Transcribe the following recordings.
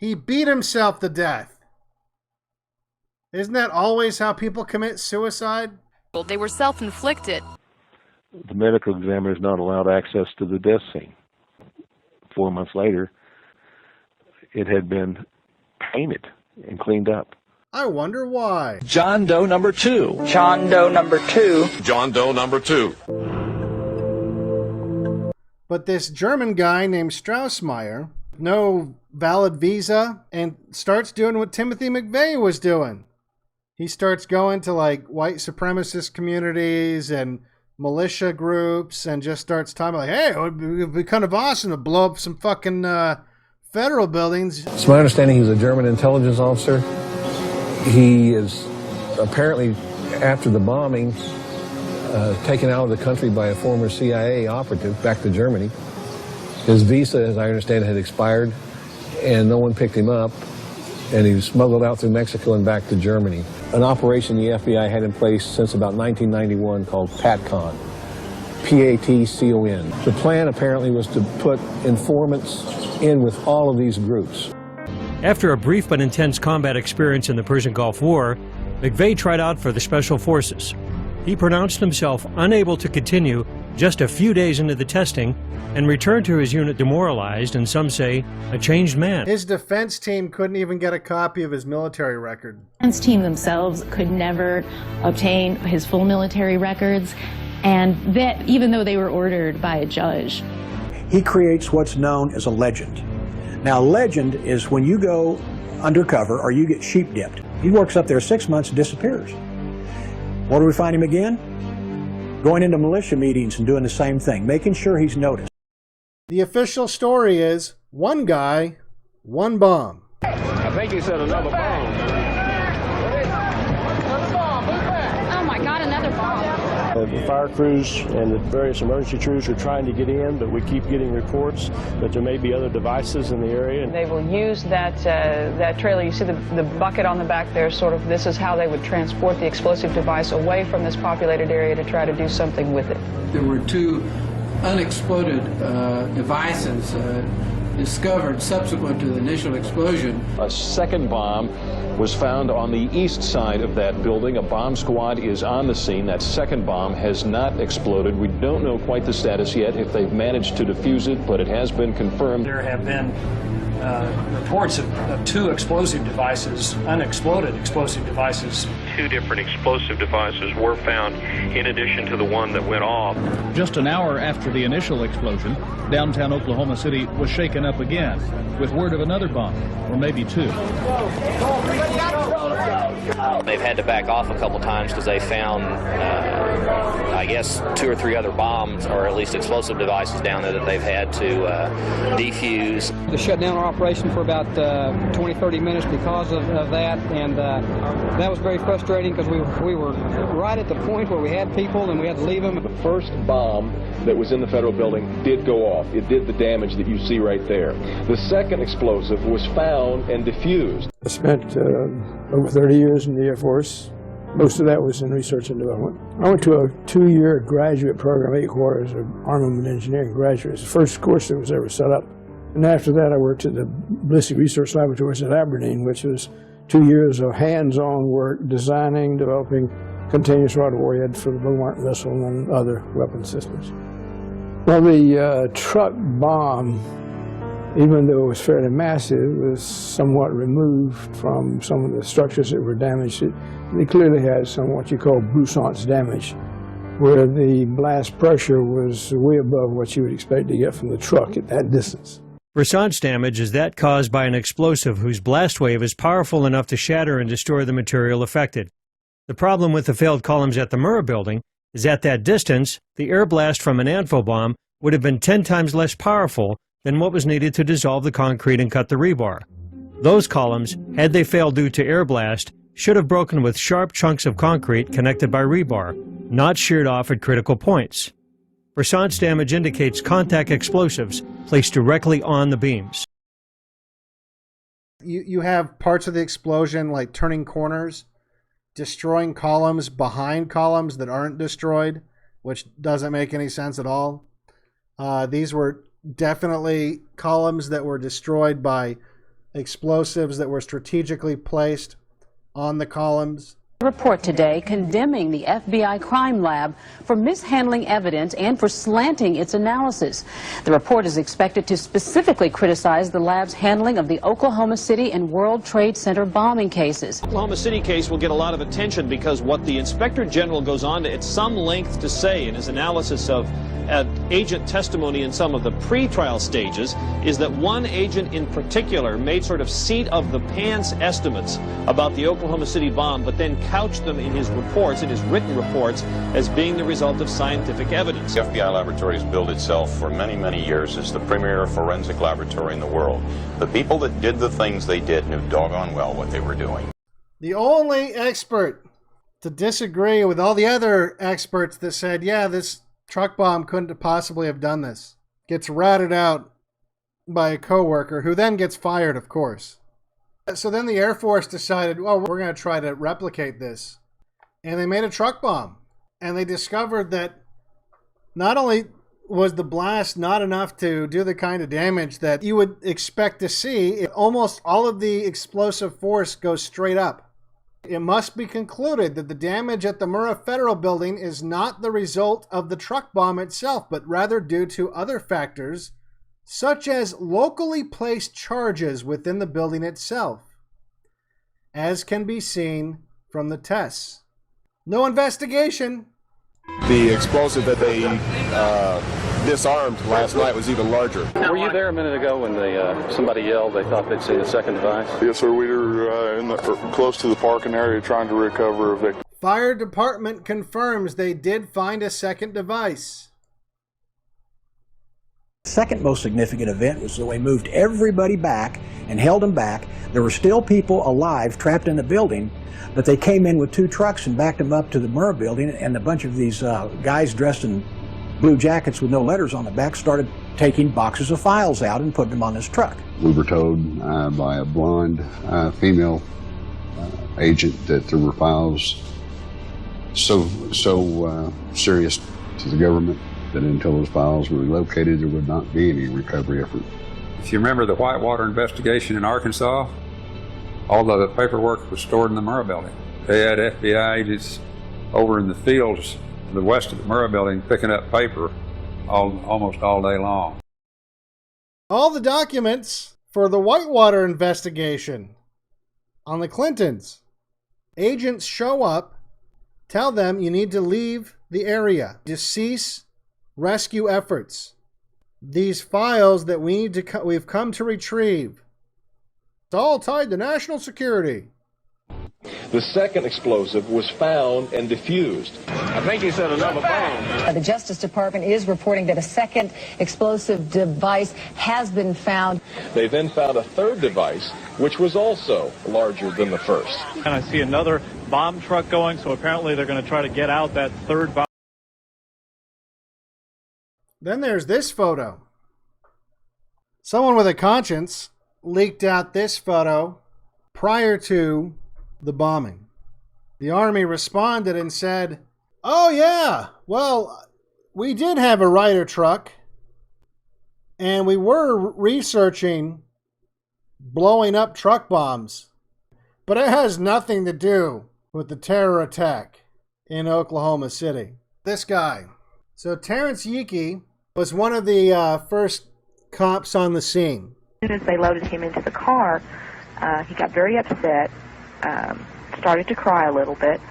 He beat himself to death. Isn't that always how people commit suicide? They were self-inflicted. The medical examiner is not allowed access to the death scene. 4 months later, it had been painted and cleaned up. I wonder why. John Doe number 2. John Doe number 2. John Doe number 2. But this German guy named Straussmeyer, no valid visa, and starts doing what Timothy McVeigh was doing. He starts going to like white supremacist communities and militia groups and just starts talking like, hey, it would be kind of awesome to blow up some fucking federal buildings. It's my understanding he was a German intelligence officer. He is apparently, after the bombing, taken out of the country by a former CIA operative back to Germany. His visa, as I understand it, had expired, and no one picked him up, and he was smuggled out through Mexico and back to Germany. An operation the FBI had in place since about 1991 called PATCON, P-A-T-C-O-N. The plan apparently was to put informants in with all of these groups. After a brief but intense combat experience in the Persian Gulf War, McVeigh tried out for the Special Forces. He pronounced himself unable to continue just a few days into the testing and returned to his unit demoralized and, some say, a changed man. His defense team couldn't even get a copy of his military record. The defense team themselves could never obtain his full military records, and that even though they were ordered by a judge. He creates what's known as a legend. Now, legend is when you go undercover or you get sheep dipped. He works up there 6 months and disappears. What do we find him again? Going into militia meetings and doing the same thing, making sure he's noticed. The official story is one guy, one bomb. I think he said another bomb. Oh my God, another bomb. The fire crews and the various emergency crews are trying to get in, but we keep getting reports that there may be other devices in the area. They will use that trailer. You see the bucket on the back there, sort of, this is how they would transport the explosive device away from this populated area to try to do something with it. There were two unexploded devices discovered subsequent to the initial explosion. A second bomb was found on the east side of that building. A bomb squad is on the scene. That second bomb has not exploded. We don't know quite the status yet, if they've managed to defuse it, but it has been confirmed. There have been reports of two explosive devices, unexploded explosive devices. Two different explosive devices were found in addition to the one that went off. Just an hour after the initial explosion, downtown Oklahoma City was shaken up again with word of another bomb, or maybe two. They've had to back off a couple times because they found, I guess, 2 or 3 other bombs, or at least explosive devices down there that they've had to defuse. They shut down our operation for about 20, 30 minutes because of that, and that was very frustrating because we were right at the point where we had people and we had to leave them. The first bomb that was in the federal building did go off. It did the damage that you see right there. The second explosive was found and diffused. I spent over 30 years in the Air Force. Most of that was in research and development. I went to a 2-year graduate program, 8 quarters of armament engineering graduates. The first course that was ever set up. And after that, I worked at the Ballistic Research Laboratories at Aberdeen, which was 2 years of hands-on work designing, developing continuous rod warhead for the Beaumont missile and other weapon systems. Well, the truck bomb, even though it was fairly massive, was somewhat removed from some of the structures that were damaged. They clearly had some what you call Broussard's damage, where the blast pressure was way above what you would expect to get from the truck at that distance. Broussard's damage is that caused by an explosive whose blast wave is powerful enough to shatter and destroy the material affected. The problem with the failed columns at the Murrah building is at that distance, the air blast from an Anvil bomb would have been 10 times less powerful than what was needed to dissolve the concrete and cut the rebar. Those columns, had they failed due to air blast, should have broken with sharp chunks of concrete connected by rebar, not sheared off at critical points. Broussard's damage indicates contact explosives placed directly on the beams. You have parts of the explosion like turning corners, destroying columns behind columns that aren't destroyed, which doesn't make any sense at all. These were definitely columns that were destroyed by explosives that were strategically placed on the columns. Report today condemning the FBI crime lab for mishandling evidence and for slanting its analysis. The report is expected to specifically criticize the lab's handling of the Oklahoma City and World Trade Center bombing cases. The Oklahoma City case will get a lot of attention because what the Inspector General goes on to at some length to say in his analysis of agent testimony in some of the pre-trial stages is that one agent in particular made sort of seat of the pants estimates about the Oklahoma City bomb, but then couched them in his reports, in his written reports, as being the result of scientific evidence. The FBI laboratory has billed itself for many, many years as the premier forensic laboratory in the world. The people that did the things they did knew doggone well what they were doing. The only expert to disagree with all the other experts that said, yeah, this truck bomb couldn't possibly have done this, gets ratted out by a coworker who then gets fired, of course. So then the Air Force decided, well, we're going to try to replicate this. And they made a truck bomb. And they discovered that not only was the blast not enough to do the kind of damage that you would expect to see, almost all of the explosive force goes straight up. It must be concluded that the damage at the Murrah Federal Building is not the result of the truck bomb itself, but rather due to other factors, such as locally placed charges within the building itself, as can be seen from the tests. No investigation. The explosive that they disarmed last night was even larger. Were you there a minute ago when somebody yelled they thought they'd seen a second device? Yes, sir. We were close to the parking area trying to recover a victim. Fire department confirms they did find a second device. The second most significant event was that we moved everybody back and held them back. There were still people alive trapped in the building, but they came in with 2 trucks and backed them up to the Murrah Building, and a bunch of these guys dressed in blue jackets with no letters on the back started taking boxes of files out and putting them on this truck. We were told by a blonde female agent that there were files so serious to the government that until those files were located, there would not be any recovery effort. If you remember the Whitewater investigation in Arkansas, all the paperwork was stored in the Murrah Building. They had FBI agents over in the fields to the west of the Murrah Building picking up paper almost all day long. All the documents for the Whitewater investigation on the Clintons. Agents show up, tell them you need to leave the area, to cease rescue efforts. These files that we've come to retrieve, it's all tied to national security. The second explosive was found and defused. I think he said another bomb. The Justice Department is reporting that a second explosive device has been found. They then found a third device, which was also larger than the first. And I see another bomb truck going, so apparently they're going to try to get out that third bomb. Then there's this photo. Someone with a conscience leaked out this photo prior to the bombing. The Army responded and said, oh yeah, well, we did have a Ryder truck and we were researching blowing up truck bombs, but it has nothing to do with the terror attack in Oklahoma City. This guy. So Terrence Yeakey was one of the first cops on the scene. As soon as they loaded him into the car, he got very upset, started to cry a little bit,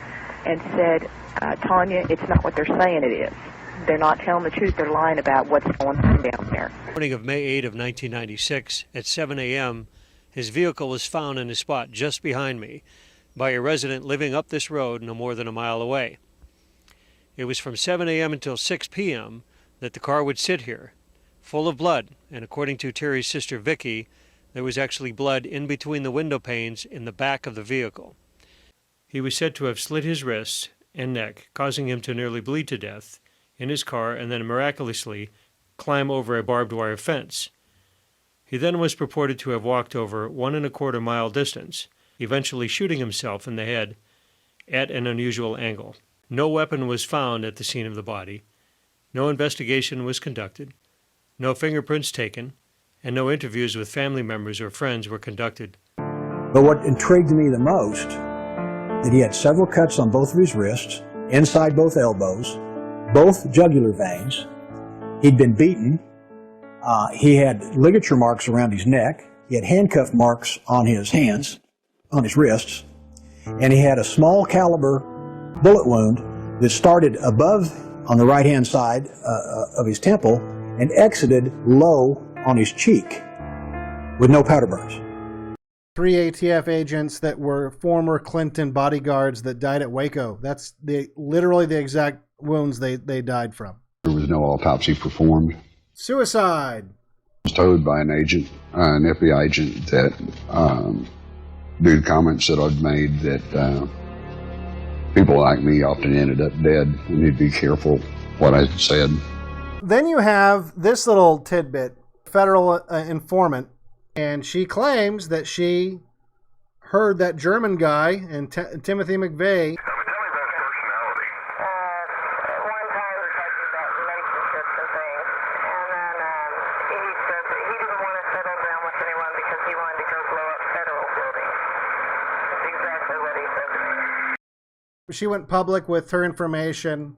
and said, Tanya, it's not what they're saying it is. They're not telling the truth. They're lying about what's going on down there. Morning of May 8 of 1996, at 7 a.m., his vehicle was found in a spot just behind me by a resident living up this road no more than a mile away. It was from 7 a.m. until 6 p.m. that the car would sit here, full of blood, and according to Terry's sister Vicky, there was actually blood in between the window panes in the back of the vehicle. He was said to have slit his wrists and neck, causing him to nearly bleed to death in his car and then miraculously climb over a barbed wire fence. He then was purported to have walked over 1¼ mile distance, eventually shooting himself in the head at an unusual angle. No weapon was found at the scene of the body. No investigation was conducted. No fingerprints taken, and no interviews with family members or friends were conducted. But what intrigued me the most, that he had several cuts on both of his wrists, inside both elbows, both jugular veins. He'd been beaten. He had ligature marks around his neck. He had handcuff marks on his hands, on his wrists, and he had a small caliber bullet wound that started above on the right-hand side of his temple and exited low on his cheek with no powder burns. 3 ATF agents that were former Clinton bodyguards that died at Waco. That's literally the exact wounds they died from. There was no autopsy performed. Suicide. I was told by an agent, an FBI agent, that due to comments that I'd made, that people like me often ended up dead. We need to be careful what I said. Then you have this little tidbit, federal informant, and she claims that she heard that German guy and Timothy McVeigh she went public with her information.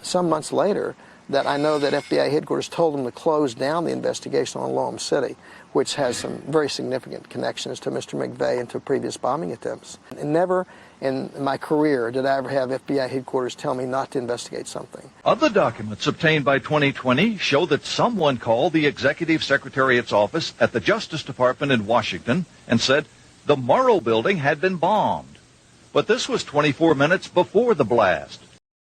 Some months later, that I know that FBI headquarters told them to close down the investigation on Loam City, which has some very significant connections to Mr. McVeigh and to previous bombing attempts. And never in my career did I ever have FBI headquarters tell me not to investigate something. Other documents obtained by 2020 show that someone called the Executive Secretariat's office at the Justice Department in Washington and said the Murrow building had been bombed. But this was 24 minutes before the blast.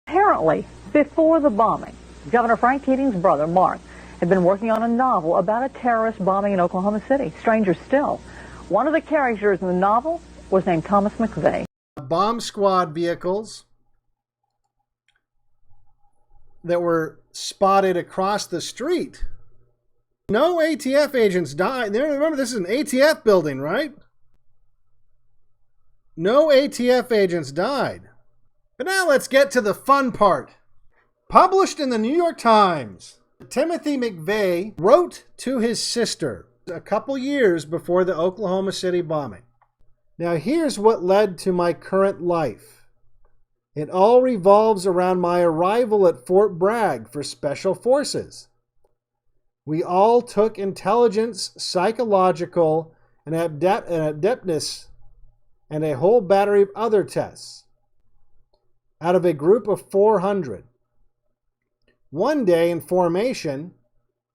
Apparently, before the bombing, Governor Frank Keating's brother, Mark, had been working on a novel about a terrorist bombing in Oklahoma City. Stranger still, one of the characters in the novel was named Thomas McVeigh. Bomb squad vehicles that were spotted across the street. No ATF agents died. Remember, this is an ATF building, right? No ATF agents died. But now let's get to the fun part. Published in the New York Times, Timothy McVeigh wrote to his sister a couple years before the Oklahoma City bombing. Now here's what led to my current life. It all revolves around my arrival at Fort Bragg for Special Forces. We all took intelligence, psychological, and adeptness, and a whole battery of other tests. Out of a group of 400. One day in formation,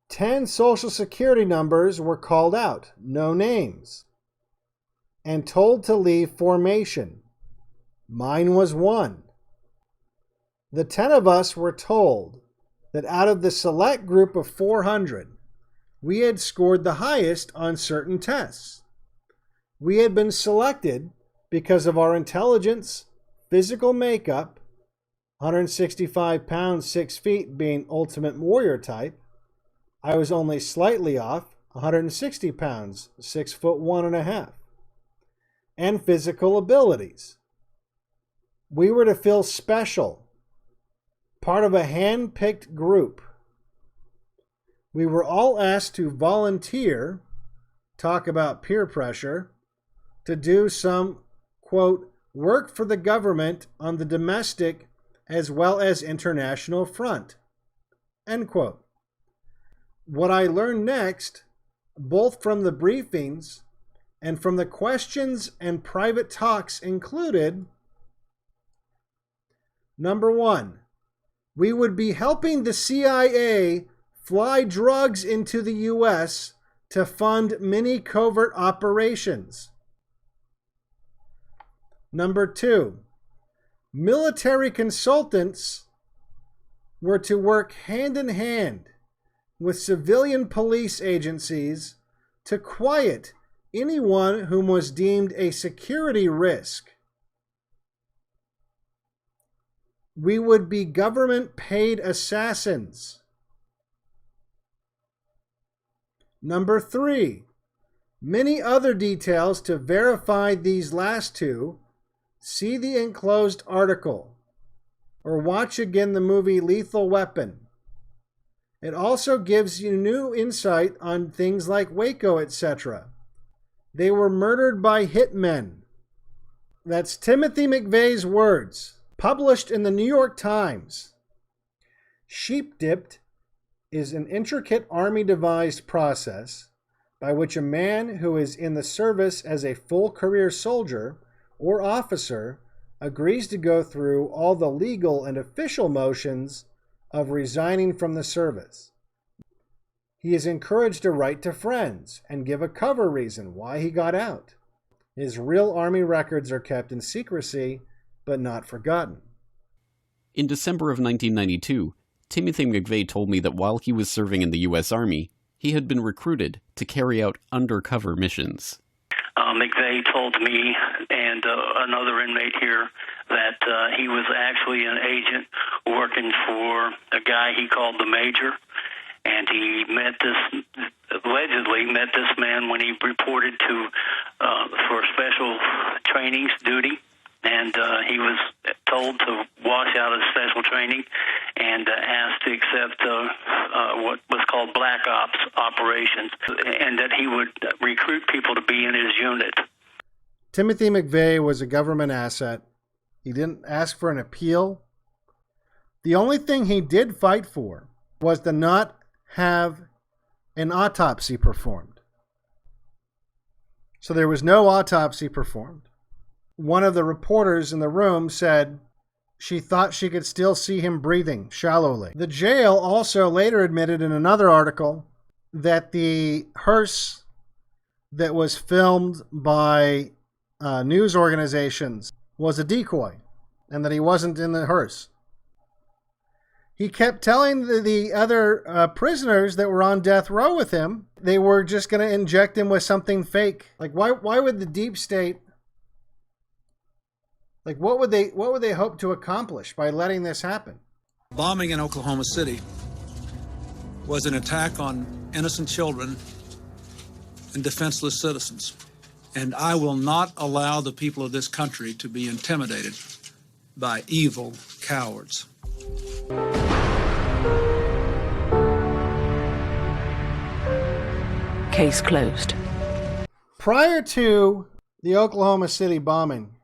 10 Social Security numbers were called out, no names, and told to leave formation. Mine was one. The 10 of us were told that out of the select group of 400, we had scored the highest on certain tests. We had been selected because of our intelligence, physical makeup, 165 pounds, 6 feet being ultimate warrior type. I was only slightly off, 160 pounds, 6 foot 1.5. And physical abilities. We were to feel special, part of a hand-picked group. We were all asked to volunteer, talk about peer pressure, to do some, quote, work for the government on the domestic as well as international front, end quote. What I learned next, both from the briefings and from the questions and private talks, included, number one, we would be helping the CIA fly drugs into the U.S. to fund many covert operations. Number two, military consultants were to work hand in hand with civilian police agencies to quiet anyone whom was deemed a security risk. We would be government-paid assassins. Number three, many other details to verify these last two. See the enclosed article, or watch again the movie Lethal Weapon. It also gives you new insight on things like Waco, etc. They were murdered by hitmen. That's Timothy McVeigh's words, published in the New York Times. Sheep-dipped is an intricate army-devised process by which a man who is in the service as a full career soldier or officer agrees to go through all the legal and official motions of resigning from the service. He is encouraged to write to friends and give a cover reason why he got out. His real Army records are kept in secrecy, but not forgotten. In December of 1992, Timothy McVeigh told me that while he was serving in the U.S. Army, he had been recruited to carry out undercover missions. McVeigh told me and another inmate here that he was actually an agent working for a guy he called the Major, and he allegedly met this man when he reported to for special trainings duty, and he was told to wash out his special training and asked to accept what was called black ops operations, and that he would recruit people to be in his unit. Timothy McVeigh was a government asset. He didn't ask for an appeal. The only thing he did fight for was to not have an autopsy performed. So there was no autopsy performed. One of the reporters in the room said she thought she could still see him breathing shallowly. The jail also later admitted in another article that the hearse that was filmed by news organizations was a decoy and that he wasn't in the hearse. He kept telling the other prisoners that were on death row with him they were just going to inject him with something fake. Like, why would the deep state, like, what would they hope to accomplish by letting this happen? Bombing in Oklahoma City was an attack on innocent children and defenseless citizens. And I will not allow the people of this country to be intimidated by evil cowards. Case closed. Prior to the Oklahoma City bombing,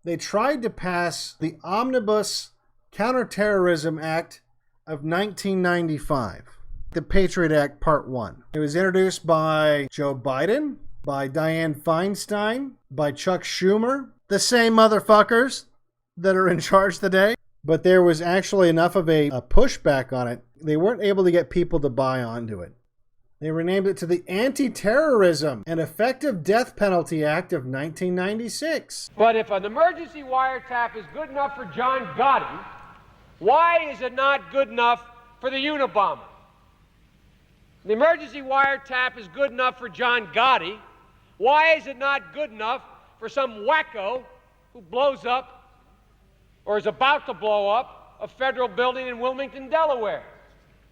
they tried to pass the Omnibus Counterterrorism Act of 1995, the Patriot Act Part 1. It was introduced by Joe Biden, by Dianne Feinstein, by Chuck Schumer, the same motherfuckers that are in charge today. But there was actually enough of a pushback on it, they weren't able to get people to buy onto it. They renamed it to the Anti-Terrorism and Effective Death Penalty Act of 1996. But if an emergency wiretap is good enough for John Gotti, why is it not good enough for the Unabomber? The emergency wiretap is good enough for John Gotti. Why is it not good enough for some wacko who blows up or is about to blow up a federal building in Wilmington, Delaware?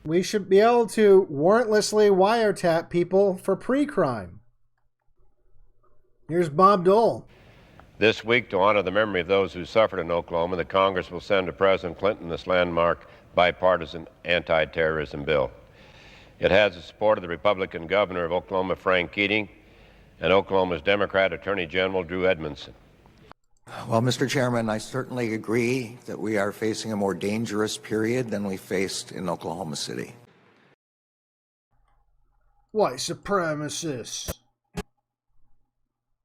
We should be able to warrantlessly wiretap people for pre-crime. Here's Bob Dole. This week, to honor the memory of those who suffered in Oklahoma, the Congress will send to President Clinton this landmark bipartisan anti-terrorism bill. It has the support of the Republican governor of Oklahoma, Frank Keating, and Oklahoma's Democrat Attorney General, Drew Edmondson. Well, Mr. Chairman, I certainly agree that we are facing a more dangerous period than we faced in Oklahoma City. White supremacists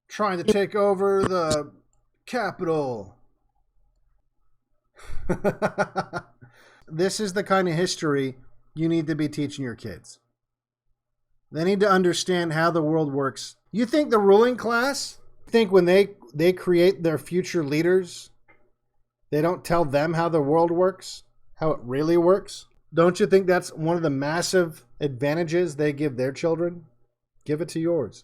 trying to take over the Capitol. This is the kind of history you need to be teaching your kids. They need to understand how the world works. You think the ruling class think when they create their future leaders, they don't tell them how the world works, how it really works? Don't you think that's one of the massive advantages they give their children? Give it to yours.